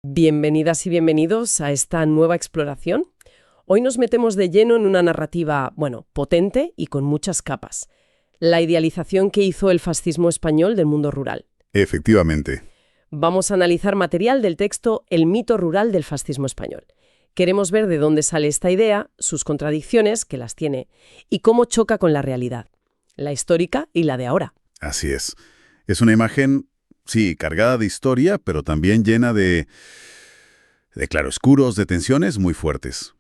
Bienvenidas y bienvenidos a esta nueva exploración. Hoy nos metemos de lleno en una narrativa, potente y con muchas capas. La idealización que hizo el fascismo español del mundo rural. Efectivamente. Vamos a analizar material del texto El mito rural del fascismo español. Queremos ver de dónde sale esta idea, sus contradicciones, que las tiene, y cómo choca con la realidad, la histórica y la de ahora. Así es. Es una imagen, sí, cargada de historia, pero también llena de claroscuros, de tensiones muy fuertes.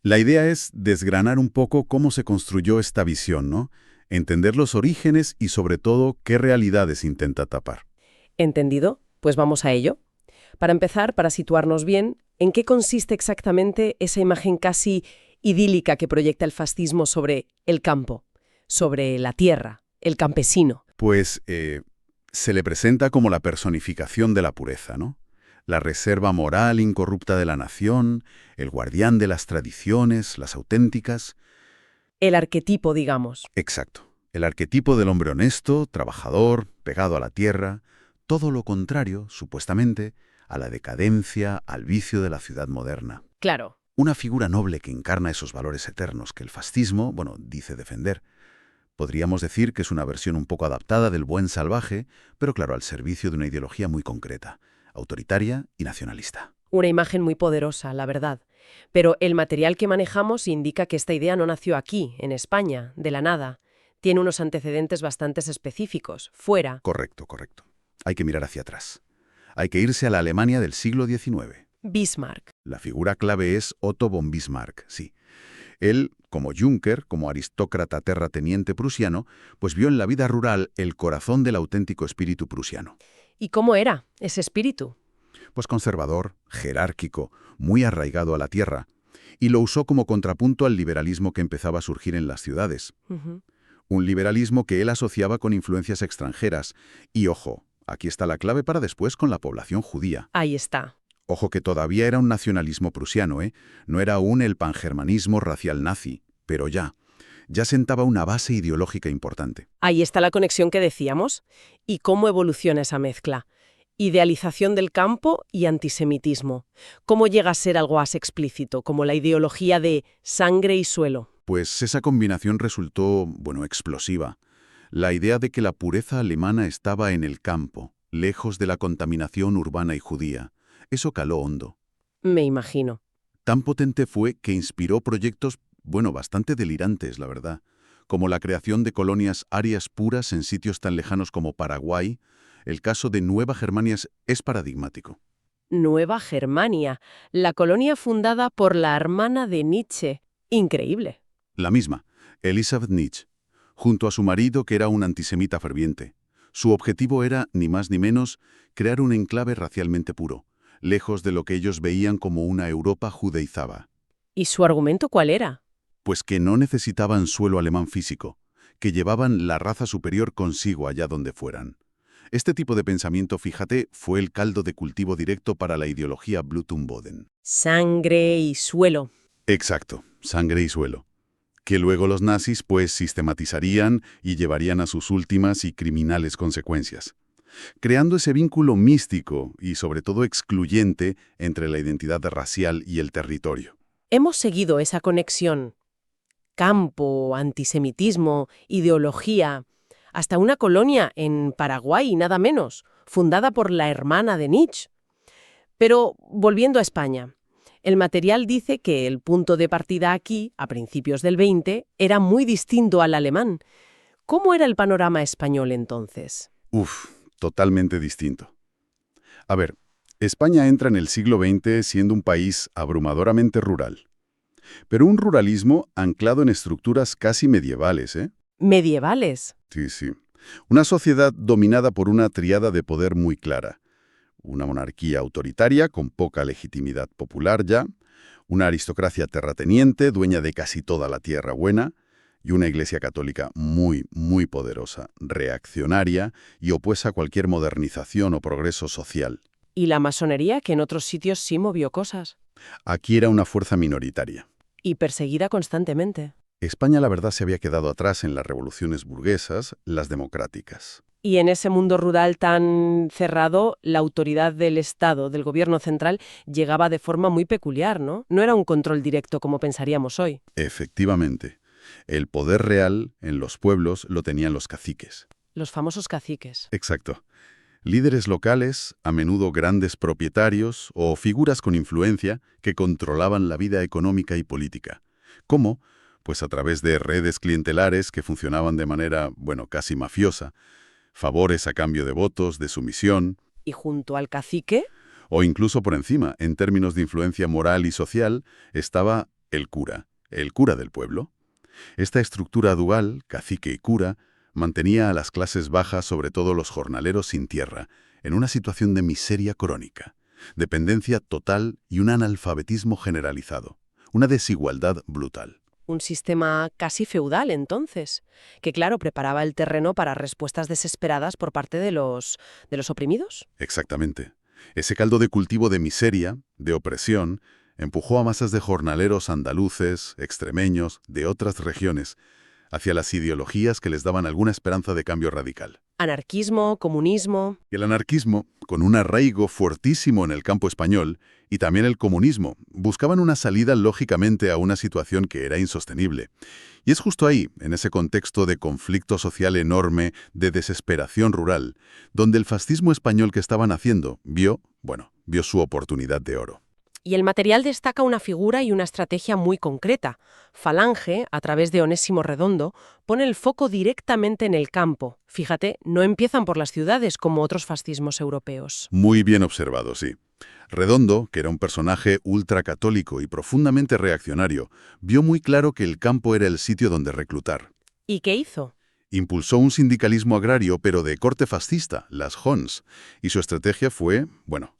La idea es desgranar un poco cómo se construyó esta visión, ¿no? Entender los orígenes y, sobre todo, qué realidades intenta tapar. ¿Entendido? Pues vamos a ello. Para empezar, para situarnos bien, ¿en qué consiste exactamente esa imagen casi idílica que proyecta el fascismo sobre el campo, sobre la tierra, el campesino? Pues se le presenta como la personificación de la pureza, ¿no? La reserva moral incorrupta de la nación, el guardián de las tradiciones, las auténticas. El arquetipo, digamos. Exacto. El arquetipo del hombre honesto, trabajador, pegado a la tierra, todo lo contrario, supuestamente, a la decadencia, al vicio de la ciudad moderna. Claro. Una figura noble que encarna esos valores eternos que el fascismo, dice defender. Podríamos decir que es una versión un poco adaptada del buen salvaje, pero claro, al servicio de una ideología muy concreta, autoritaria y nacionalista. Una imagen muy poderosa, la verdad. Pero el material que manejamos indica que esta idea no nació aquí, en España, de la nada. Tiene unos antecedentes bastante específicos, fuera. Correcto. Hay que mirar hacia atrás. Hay que irse a la Alemania del siglo XIX. Bismarck. La figura clave es Otto von Bismarck, sí. Él, como Juncker, como aristócrata terrateniente prusiano, pues vio en la vida rural el corazón del auténtico espíritu prusiano. ¿Y cómo era ese espíritu? Pues conservador, jerárquico, muy arraigado a la tierra, y lo usó como contrapunto al liberalismo que empezaba a surgir en las ciudades. Un liberalismo que él asociaba con influencias extranjeras. Y ojo, aquí está la clave para después con la población judía. Ahí está. Ojo que todavía era un nacionalismo prusiano, ¿eh? No era aún el pangermanismo racial nazi, pero ya sentaba una base ideológica importante. Ahí está la conexión que decíamos. ¿Y cómo evoluciona esa mezcla? Idealización del campo y antisemitismo. ¿Cómo llega a ser algo más explícito, como la ideología de sangre y suelo? Pues esa combinación resultó, explosiva. La idea de que la pureza alemana estaba en el campo, lejos de la contaminación urbana y judía. Eso caló hondo. Me imagino. Tan potente fue que inspiró proyectos, bastante delirantes, la verdad, como la creación de colonias arias puras en sitios tan lejanos como Paraguay. El caso de Nueva Germania es paradigmático. Nueva Germania, la colonia fundada por la hermana de Nietzsche. Increíble. La misma, Elisabeth Nietzsche, junto a su marido que era un antisemita ferviente. Su objetivo era, ni más ni menos, crear un enclave racialmente puro, lejos de lo que ellos veían como una Europa judaizada. ¿Y su argumento cuál era? Pues que no necesitaban suelo alemán físico, que llevaban la raza superior consigo allá donde fueran. Este tipo de pensamiento, fíjate, fue el caldo de cultivo directo para la ideología Blutung-Boden. Sangre y suelo. Exacto, sangre y suelo. Que luego los nazis sistematizarían y llevarían a sus últimas y criminales consecuencias, creando ese vínculo místico y sobre todo excluyente entre la identidad racial y el territorio. Hemos seguido esa conexión. Campo, antisemitismo, ideología, hasta una colonia en Paraguay, nada menos, fundada por la hermana de Nietzsche. Pero, volviendo a España, el material dice que el punto de partida aquí, a principios del 20, era muy distinto al alemán. ¿Cómo era el panorama español entonces? Totalmente distinto. A ver, España entra en el siglo XX siendo un país abrumadoramente rural, pero un ruralismo anclado en estructuras casi medievales, ¿eh? ¿Medievales? Sí. Una sociedad dominada por una tríada de poder muy clara. Una monarquía autoritaria con poca legitimidad popular ya, una aristocracia terrateniente dueña de casi toda la tierra buena y una iglesia católica muy, muy poderosa, reaccionaria y opuesta a cualquier modernización o progreso social. ¿Y la masonería, que en otros sitios sí movió cosas? Aquí era una fuerza minoritaria. Y perseguida constantemente. España, la verdad, se había quedado atrás en las revoluciones burguesas, las democráticas. Y en ese mundo rural tan cerrado, la autoridad del Estado, del gobierno central, llegaba de forma muy peculiar, ¿no? No era un control directo como pensaríamos hoy. Efectivamente, el poder real en los pueblos lo tenían los caciques. Los famosos caciques. Exacto. Líderes locales, a menudo grandes propietarios o figuras con influencia que controlaban la vida económica y política. ¿Cómo? Pues a través de redes clientelares que funcionaban de manera, bueno, casi mafiosa, favores a cambio de votos, de sumisión, Y junto al cacique, o incluso por encima, en términos de influencia moral y social, estaba el cura del pueblo. Esta estructura dual, cacique y cura, mantenía a las clases bajas, sobre todo los jornaleros sin tierra, en una situación de miseria crónica, dependencia total y un analfabetismo generalizado, una desigualdad brutal. un sistema casi feudal entonces, que claro, preparaba el terreno para respuestas desesperadas por parte de los oprimidos. Exactamente. Ese caldo de cultivo de miseria, de opresión, empujó a masas de jornaleros andaluces, extremeños, de otras regiones, hacia las ideologías que les daban alguna esperanza de cambio radical. Anarquismo, comunismo. Y el anarquismo, con un arraigo fuertísimo en el campo español, y también el comunismo, buscaban una salida lógicamente a una situación que era insostenible. Y es justo ahí, en ese contexto de conflicto social enorme, de desesperación rural, donde el fascismo español que estaban haciendo vio su oportunidad de oro. Y el material destaca una figura y una estrategia muy concreta. Falange, a través de Onésimo Redondo, pone el foco directamente en el campo. Fíjate, no empiezan por las ciudades como otros fascismos europeos. Muy bien observado, sí. Redondo, que era un personaje ultracatólico y profundamente reaccionario, vio muy claro que el campo era el sitio donde reclutar. ¿Y qué hizo? Impulsó un sindicalismo agrario, pero de corte fascista, las Hons, y su estrategia fue,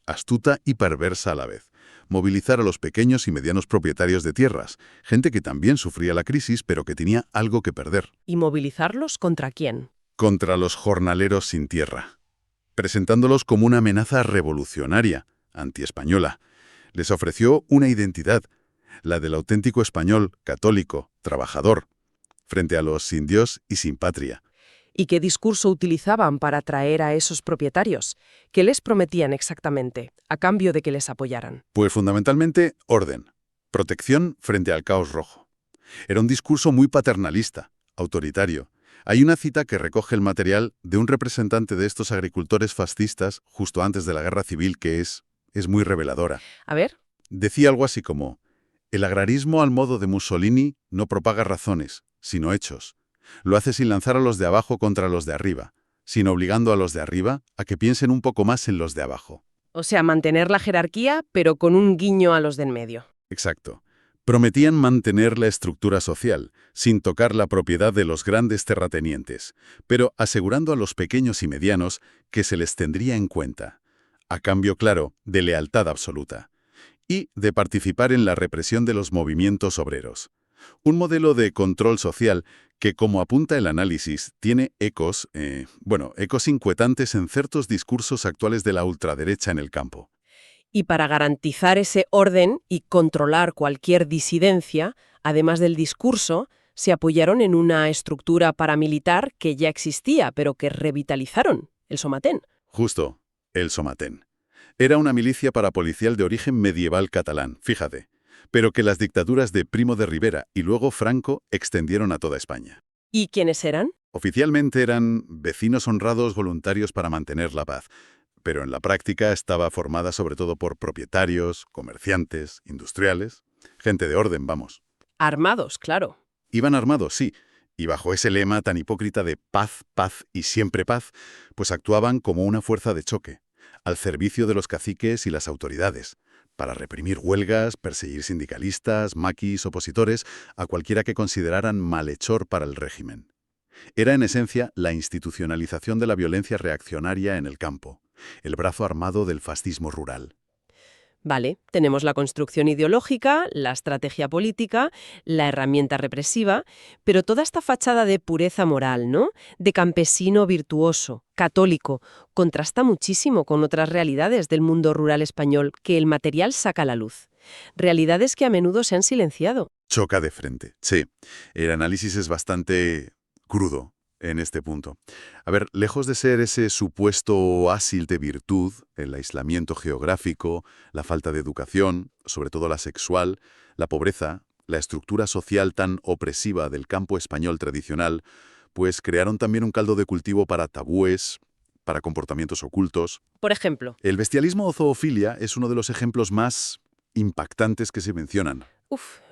astuta y perversa a la vez. Movilizar a los pequeños y medianos propietarios de tierras, gente que también sufría la crisis, pero que tenía algo que perder. ¿Y movilizarlos contra quién? Contra los jornaleros sin tierra, presentándolos como una amenaza revolucionaria, antiespañola. Les ofreció una identidad, la del auténtico español, católico, trabajador, frente a los indios y sin patria. ¿Y qué discurso utilizaban para atraer a esos propietarios? ¿Qué les prometían exactamente, a cambio de que les apoyaran? Pues fundamentalmente orden, protección frente al caos rojo. Era un discurso muy paternalista, autoritario. Hay una cita que recoge el material de un representante de estos agricultores fascistas justo antes de la Guerra Civil que es muy reveladora. A ver. Decía algo así como: el agrarismo al modo de Mussolini no propaga razones, sino hechos. Lo hace sin lanzar a los de abajo contra los de arriba, sino obligando a los de arriba a que piensen un poco más en los de abajo. O sea, mantener la jerarquía, pero con un guiño a los de en medio. Exacto. Prometían mantener la estructura social, sin tocar la propiedad de los grandes terratenientes, pero asegurando a los pequeños y medianos que se les tendría en cuenta, a cambio, claro, de lealtad absoluta, y de participar en la represión de los movimientos obreros. Un modelo de control social que, como apunta el análisis, tiene ecos inquietantes en ciertos discursos actuales de la ultraderecha en el campo. Y para garantizar ese orden y controlar cualquier disidencia, además del discurso, se apoyaron en una estructura paramilitar que ya existía, pero que revitalizaron, el Somatén. Justo, el Somatén. Era una milicia parapolicial de origen medieval catalán, fíjate, pero que las dictaduras de Primo de Rivera y luego Franco extendieron a toda España. ¿Y quiénes eran? Oficialmente eran vecinos honrados voluntarios para mantener la paz, pero en la práctica estaba formada sobre todo por propietarios, comerciantes, industriales, gente de orden, vamos. Armados, claro. Iban armados, sí, y bajo ese lema tan hipócrita de paz, paz y siempre paz, pues actuaban como una fuerza de choque, al servicio de los caciques y las autoridades, para reprimir huelgas, perseguir sindicalistas, maquis, opositores, a cualquiera que consideraran malhechor para el régimen. Era en esencia la institucionalización de la violencia reaccionaria en el campo, el brazo armado del fascismo rural. Vale, tenemos la construcción ideológica, la estrategia política, la herramienta represiva, pero toda esta fachada de pureza moral, ¿no? De campesino virtuoso, católico, contrasta muchísimo con otras realidades del mundo rural español que el material saca a la luz. Realidades que a menudo se han silenciado. Choca de frente. Sí, el análisis es bastante crudo, en este punto. A ver, lejos de ser ese supuesto oasis de virtud, el aislamiento geográfico, la falta de educación, sobre todo la sexual, la pobreza, la estructura social tan opresiva del campo español tradicional, pues crearon también un caldo de cultivo para tabúes, para comportamientos ocultos. Por ejemplo. El bestialismo o zoofilia es uno de los ejemplos más impactantes que se mencionan.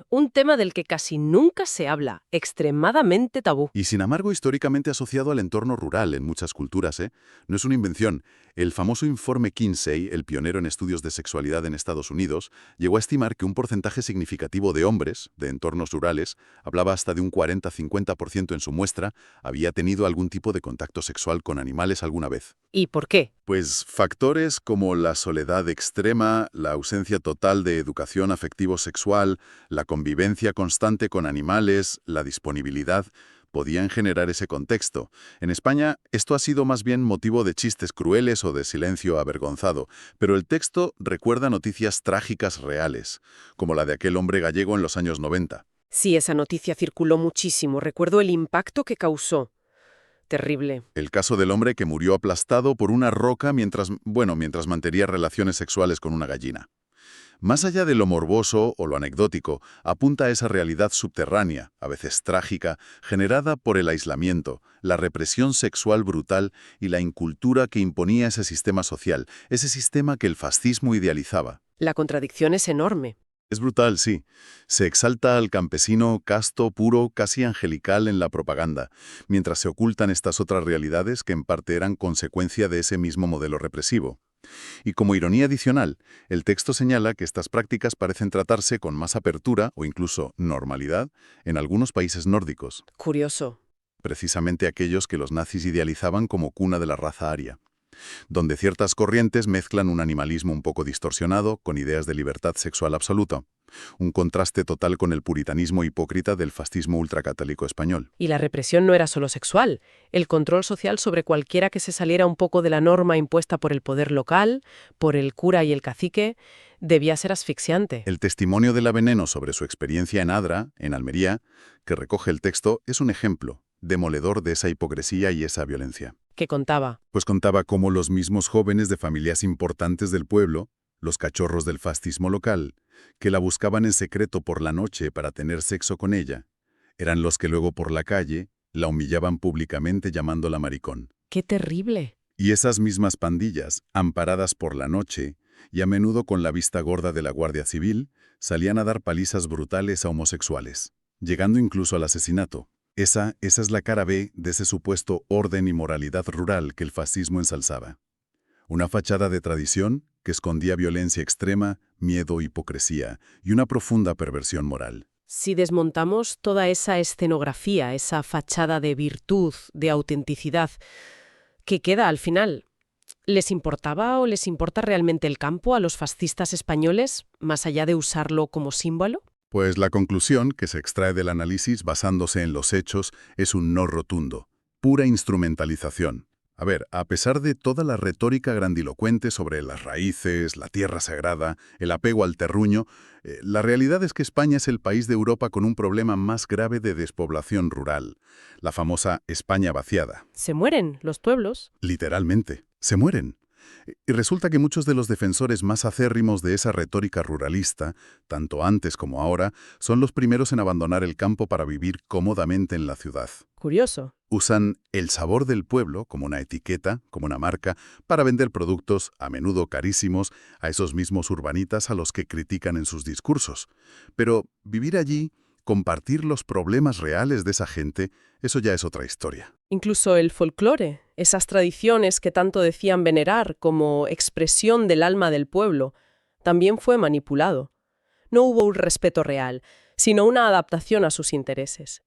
Un tema del que casi nunca se habla, extremadamente tabú. Y sin embargo, históricamente asociado al entorno rural en muchas culturas, ¿eh? No es una invención. El famoso informe Kinsey, el pionero en estudios de sexualidad en Estados Unidos, llegó a estimar que un porcentaje significativo de hombres, de entornos rurales, hablaba hasta de un 40-50% en su muestra, había tenido algún tipo de contacto sexual con animales alguna vez. ¿Y por qué? Pues factores como la soledad extrema, la ausencia total de educación afectivo-sexual, la convivencia constante con animales, la disponibilidad, podían generar ese contexto. En España, esto ha sido más bien motivo de chistes crueles o de silencio avergonzado, pero el texto recuerda noticias trágicas reales, como la de aquel hombre gallego en los años 90. Sí, esa noticia circuló muchísimo. Recuerdo el impacto que causó. Terrible. El caso del hombre que murió aplastado por una roca mientras mantenía relaciones sexuales con una gallina. Más allá de lo morboso o lo anecdótico, apunta a esa realidad subterránea, a veces trágica, generada por el aislamiento, la represión sexual brutal y la incultura que imponía ese sistema social, ese sistema que el fascismo idealizaba. La contradicción es enorme. Es brutal, sí. Se exalta al campesino casto, puro, casi angelical en la propaganda, mientras se ocultan estas otras realidades que en parte eran consecuencia de ese mismo modelo represivo. Y como ironía adicional, el texto señala que estas prácticas parecen tratarse con más apertura o incluso normalidad en algunos países nórdicos. Curioso. Precisamente aquellos que los nazis idealizaban como cuna de la raza aria, donde ciertas corrientes mezclan un animalismo un poco distorsionado con ideas de libertad sexual absoluta. Un contraste total con el puritanismo hipócrita del fascismo ultracatólico español. Y la represión no era solo sexual. El control social sobre cualquiera que se saliera un poco de la norma impuesta por el poder local, por el cura y el cacique, debía ser asfixiante. El testimonio de la Veneno sobre su experiencia en Adra, en Almería, que recoge el texto, es un ejemplo demoledor de esa hipocresía y esa violencia. ¿Qué contaba? Pues contaba cómo los mismos jóvenes de familias importantes del pueblo, los cachorros del fascismo local, que la buscaban en secreto por la noche para tener sexo con ella, eran los que luego por la calle la humillaban públicamente llamándola maricón. ¡Qué terrible! Y esas mismas pandillas, amparadas por la noche, y a menudo con la vista gorda de la Guardia Civil, salían a dar palizas brutales a homosexuales, llegando incluso al asesinato. Esa es la cara B de ese supuesto orden y moralidad rural que el fascismo ensalzaba. Una fachada de tradición que escondía violencia extrema, miedo, hipocresía y una profunda perversión moral. Si desmontamos toda esa escenografía, esa fachada de virtud, de autenticidad, ¿qué queda al final? ¿Les importaba o les importa realmente el campo a los fascistas españoles, más allá de usarlo como símbolo? Pues la conclusión que se extrae del análisis basándose en los hechos es un no rotundo, pura instrumentalización. A ver, a pesar de toda la retórica grandilocuente sobre las raíces, la tierra sagrada, el apego al terruño, la realidad es que España es el país de Europa con un problema más grave de despoblación rural, la famosa España vaciada. Se mueren los pueblos. Literalmente, se mueren. Y resulta que muchos de los defensores más acérrimos de esa retórica ruralista, tanto antes como ahora, son los primeros en abandonar el campo para vivir cómodamente en la ciudad. Curioso. Usan el sabor del pueblo como una etiqueta, como una marca, para vender productos, a menudo carísimos, a esos mismos urbanitas a los que critican en sus discursos. Pero vivir allí, compartir los problemas reales de esa gente, eso ya es otra historia. Incluso el folclore, esas tradiciones que tanto decían venerar como expresión del alma del pueblo, también fue manipulado. No hubo un respeto real, sino una adaptación a sus intereses.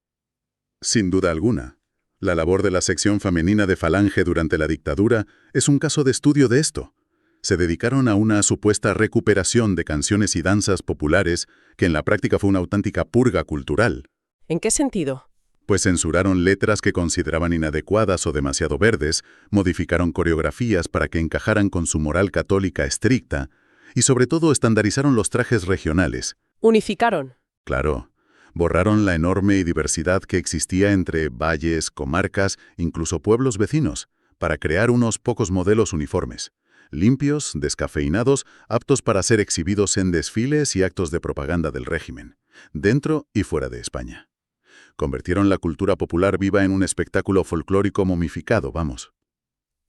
Sin duda alguna. La labor de la sección femenina de Falange durante la dictadura es un caso de estudio de esto. Se dedicaron a una supuesta recuperación de canciones y danzas populares que en la práctica fue una auténtica purga cultural. ¿En qué sentido? Pues censuraron letras que consideraban inadecuadas o demasiado verdes, modificaron coreografías para que encajaran con su moral católica estricta y sobre todo estandarizaron los trajes regionales. Unificaron. Claro, Borraron la enorme diversidad que existía entre valles, comarcas, incluso pueblos vecinos, para crear unos pocos modelos uniformes, limpios, descafeinados, aptos para ser exhibidos en desfiles y actos de propaganda del régimen, dentro y fuera de España. Convirtieron la cultura popular viva en un espectáculo folclórico momificado, vamos.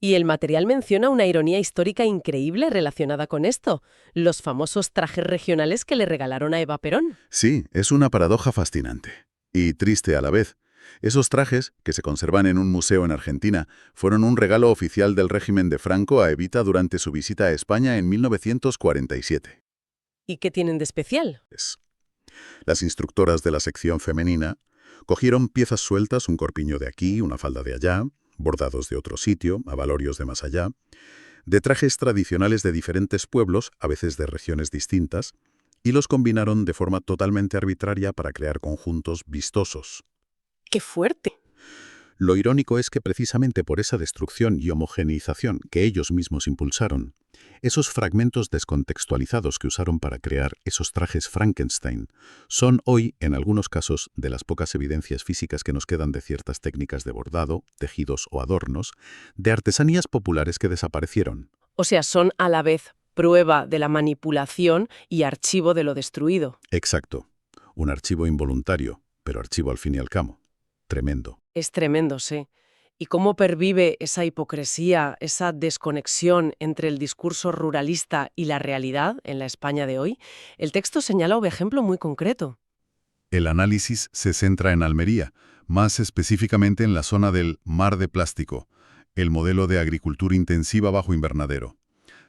Y el material menciona una ironía histórica increíble relacionada con esto, los famosos trajes regionales que le regalaron a Eva Perón. Sí, es una paradoja fascinante. Y triste a la vez. Esos trajes, que se conservan en un museo en Argentina, fueron un regalo oficial del régimen de Franco a Evita durante su visita a España en 1947. ¿Y qué tienen de especial? Las instructoras de la sección femenina cogieron piezas sueltas, un corpiño de aquí, una falda de allá, bordados de otro sitio, abalorios de más allá, de trajes tradicionales de diferentes pueblos, a veces de regiones distintas, y los combinaron de forma totalmente arbitraria para crear conjuntos vistosos. ¡Qué fuerte! Lo irónico es que precisamente por esa destrucción y homogeneización que ellos mismos impulsaron, esos fragmentos descontextualizados que usaron para crear esos trajes Frankenstein son hoy, en algunos casos, de las pocas evidencias físicas que nos quedan de ciertas técnicas de bordado, tejidos o adornos, de artesanías populares que desaparecieron. O sea, son a la vez prueba de la manipulación y archivo de lo destruido. Exacto. Un archivo involuntario, pero archivo al fin y al cabo. Tremendo. Es tremendo, sí. ¿Y cómo pervive esa hipocresía, esa desconexión entre el discurso ruralista y la realidad en la España de hoy? El texto señala un ejemplo muy concreto. El análisis se centra en Almería, más específicamente en la zona del Mar de Plástico, el modelo de agricultura intensiva bajo invernadero.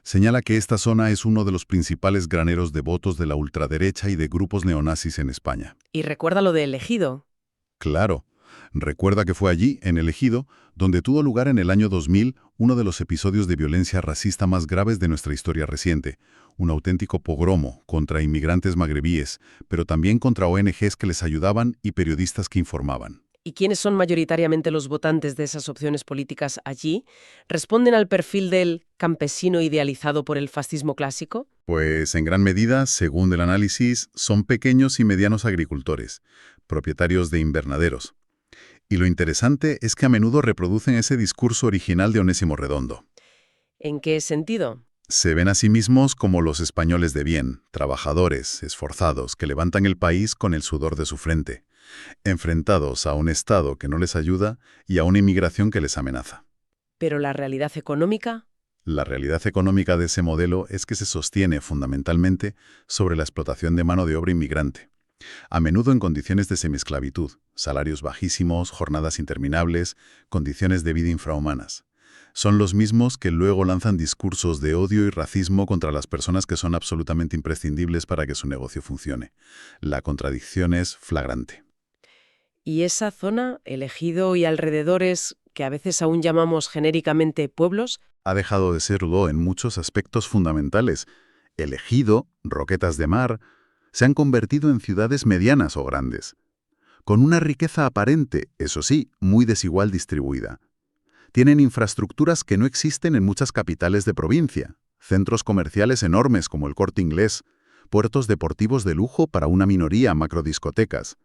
Señala que esta zona es uno de los principales graneros de votos de la ultraderecha y de grupos neonazis en España. Y recuerda lo de Elegido. Claro. Recuerda que fue allí, en el Ejido, donde tuvo lugar en el año 2000 uno de los episodios de violencia racista más graves de nuestra historia reciente, un auténtico pogromo contra inmigrantes magrebíes, pero también contra ONGs que les ayudaban y periodistas que informaban. ¿Y quiénes son mayoritariamente los votantes de esas opciones políticas allí? ¿Responden al perfil del campesino idealizado por el fascismo clásico? Pues en gran medida, según el análisis, son pequeños y medianos agricultores, propietarios de invernaderos. Y lo interesante es que a menudo reproducen ese discurso original de Onésimo Redondo. ¿En qué sentido? Se ven a sí mismos como los españoles de bien, trabajadores, esforzados, que levantan el país con el sudor de su frente, enfrentados a un Estado que no les ayuda y a una inmigración que les amenaza. ¿Pero la realidad económica? La realidad económica de ese modelo es que se sostiene fundamentalmente sobre la explotación de mano de obra inmigrante. A menudo en condiciones de semiesclavitud, salarios bajísimos, jornadas interminables, condiciones de vida infrahumanas. Son los mismos que luego lanzan discursos de odio y racismo contra las personas que son absolutamente imprescindibles para que su negocio funcione. La contradicción es flagrante. ¿Y esa zona, Elegido y alrededores, que a veces aún llamamos genéricamente pueblos? Ha dejado de serlo en muchos aspectos fundamentales. Elegido, Roquetas de Mar, se han convertido en ciudades medianas o grandes, con una riqueza aparente, eso sí, muy desigual distribuida. Tienen infraestructuras que no existen en muchas capitales de provincia, centros comerciales enormes como el Corte Inglés, puertos deportivos de lujo para una minoría, macrodiscotecas.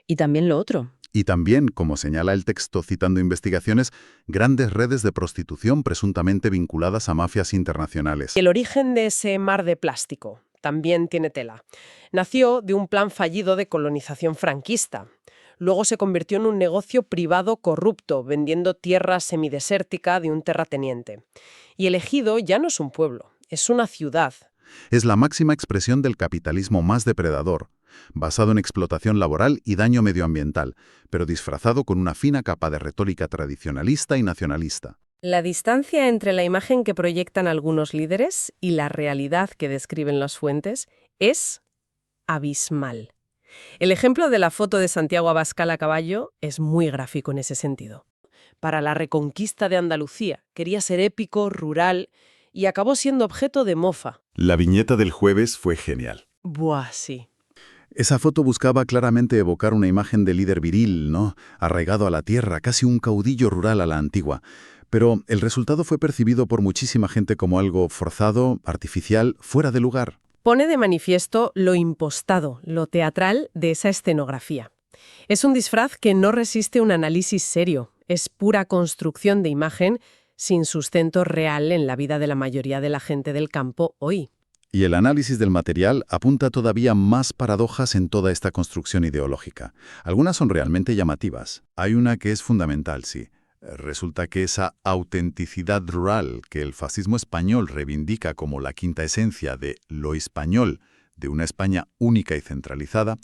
Y también lo otro. Y también, como señala el texto citando investigaciones, grandes redes de prostitución presuntamente vinculadas a mafias internacionales. El origen de ese mar de plástico también tiene tela. Nació de un plan fallido de colonización franquista. Luego se convirtió en un negocio privado corrupto, vendiendo tierra semidesértica de un terrateniente. Y el Ejido ya no es un pueblo, es una ciudad. Es la máxima expresión del capitalismo más depredador, basado en explotación laboral y daño medioambiental, pero disfrazado con una fina capa de retórica tradicionalista y nacionalista. La distancia entre la imagen que proyectan algunos líderes y la realidad que describen las fuentes es abismal. El ejemplo de la foto de Santiago Abascal a caballo es muy gráfico en ese sentido. Para la reconquista de Andalucía quería ser épico, rural y acabó siendo objeto de mofa. La viñeta del jueves fue genial. Buah, sí. Esa foto buscaba claramente evocar una imagen de líder viril, ¿no? Arraigado a la tierra, casi un caudillo rural a la antigua. Pero el resultado fue percibido por muchísima gente como algo forzado, artificial, fuera de lugar. Pone de manifiesto lo impostado, lo teatral de esa escenografía. Es un disfraz que no resiste un análisis serio, es pura construcción de imagen sin sustento real en la vida de la mayoría de la gente del campo hoy. Y el análisis del material apunta todavía más paradojas en toda esta construcción ideológica. Algunas son realmente llamativas. Hay una que es fundamental, sí. Resulta que esa autenticidad rural que el fascismo español reivindica como la quinta esencia de lo español, de una España única y centralizada,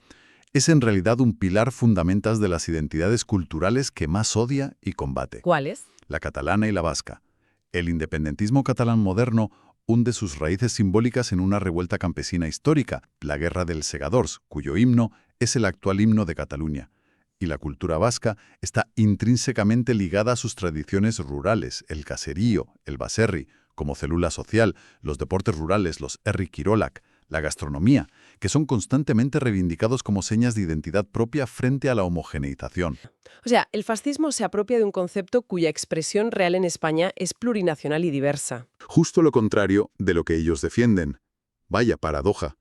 es en realidad un pilar fundamental de las identidades culturales que más odia y combate. ¿Cuáles? La catalana y la vasca. El independentismo catalán moderno hunde sus raíces simbólicas en una revuelta campesina histórica, la Guerra dels Segadors, cuyo himno es el actual himno de Cataluña. Y la cultura vasca está intrínsecamente ligada a sus tradiciones rurales, el caserío, el baserri, como célula social, los deportes rurales, los herri kirolak, la gastronomía, que son constantemente reivindicados como señas de identidad propia frente a la homogeneización. O sea, el fascismo se apropia de un concepto cuya expresión real en España es plurinacional y diversa. Justo lo contrario de lo que ellos defienden. Vaya paradoja.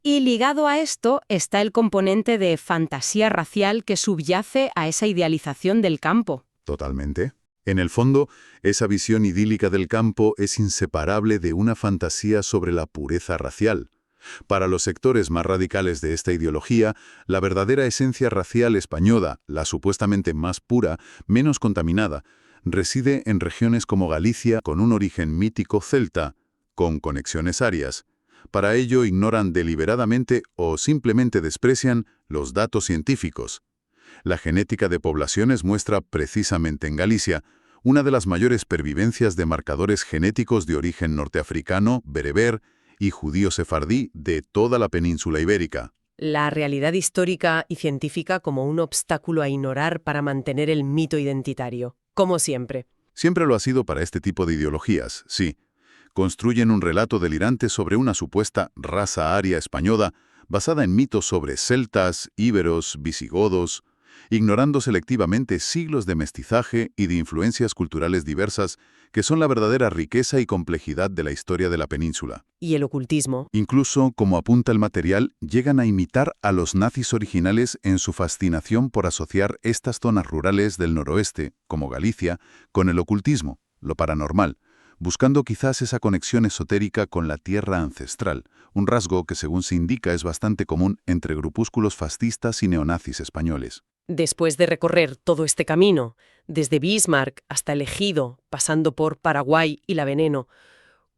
Y ligado a esto está el componente de fantasía racial que subyace a esa idealización del campo. Totalmente. En el fondo, esa visión idílica del campo es inseparable de una fantasía sobre la pureza racial. Para los sectores más radicales de esta ideología, la verdadera esencia racial española, la supuestamente más pura, menos contaminada, reside en regiones como Galicia con un origen mítico celta, con conexiones arias. Para ello ignoran deliberadamente o simplemente desprecian los datos científicos. La genética de poblaciones muestra precisamente en Galicia una de las mayores pervivencias de marcadores genéticos de origen norteafricano, bereber y judío sefardí de toda la península ibérica. La realidad histórica y científica como un obstáculo a ignorar para mantener el mito identitario, como siempre. Siempre lo ha sido para este tipo de ideologías, sí. Construyen un relato delirante sobre una supuesta raza aria española basada en mitos sobre celtas, íberos, visigodos, ignorando selectivamente siglos de mestizaje y de influencias culturales diversas que son la verdadera riqueza y complejidad de la historia de la península. Y el ocultismo. Incluso, como apunta el material, llegan a imitar a los nazis originales en su fascinación por asociar estas zonas rurales del noroeste, como Galicia, con el ocultismo, lo paranormal, buscando quizás esa conexión esotérica con la tierra ancestral, un rasgo que según se indica es bastante común entre grupúsculos fascistas y neonazis españoles. Después de recorrer todo este camino, desde Bismarck hasta el Ejido, pasando por Paraguay y la Veneno,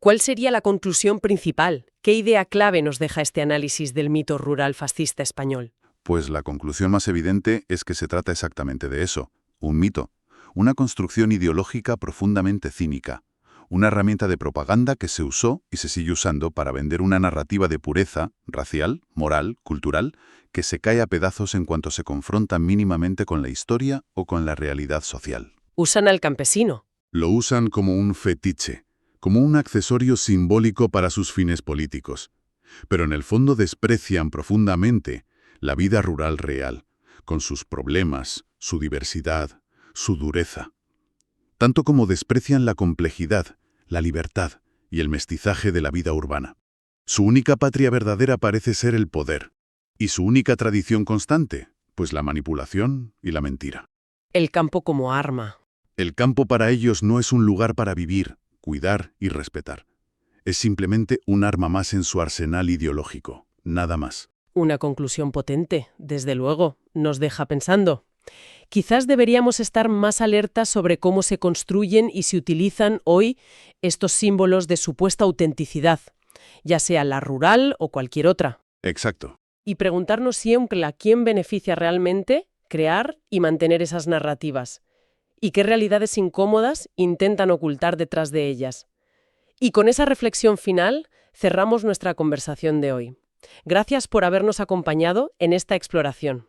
¿cuál sería la conclusión principal? ¿Qué idea clave nos deja este análisis del mito rural fascista español? Pues la conclusión más evidente es que se trata exactamente de eso, un mito, una construcción ideológica profundamente cínica. Una herramienta de propaganda que se usó y se sigue usando para vender una narrativa de pureza, racial, moral, cultural, que se cae a pedazos en cuanto se confronta mínimamente con la historia o con la realidad social. Usan al campesino. Lo usan como un fetiche, como un accesorio simbólico para sus fines políticos. Pero en el fondo desprecian profundamente la vida rural real, con sus problemas, su diversidad, su dureza. Tanto como desprecian la complejidad, la libertad y el mestizaje de la vida urbana. Su única patria verdadera parece ser el poder, y su única tradición constante, pues la manipulación y la mentira. El campo como arma. El campo para ellos no es un lugar para vivir, cuidar y respetar. Es simplemente un arma más en su arsenal ideológico, nada más. Una conclusión potente, desde luego, nos deja pensando. Quizás deberíamos estar más alertas sobre cómo se construyen y se utilizan hoy estos símbolos de supuesta autenticidad, ya sea la rural o cualquier otra. Exacto. Y preguntarnos siempre a quién beneficia realmente crear y mantener esas narrativas, y qué realidades incómodas intentan ocultar detrás de ellas. Y con esa reflexión final cerramos nuestra conversación de hoy. Gracias por habernos acompañado en esta exploración.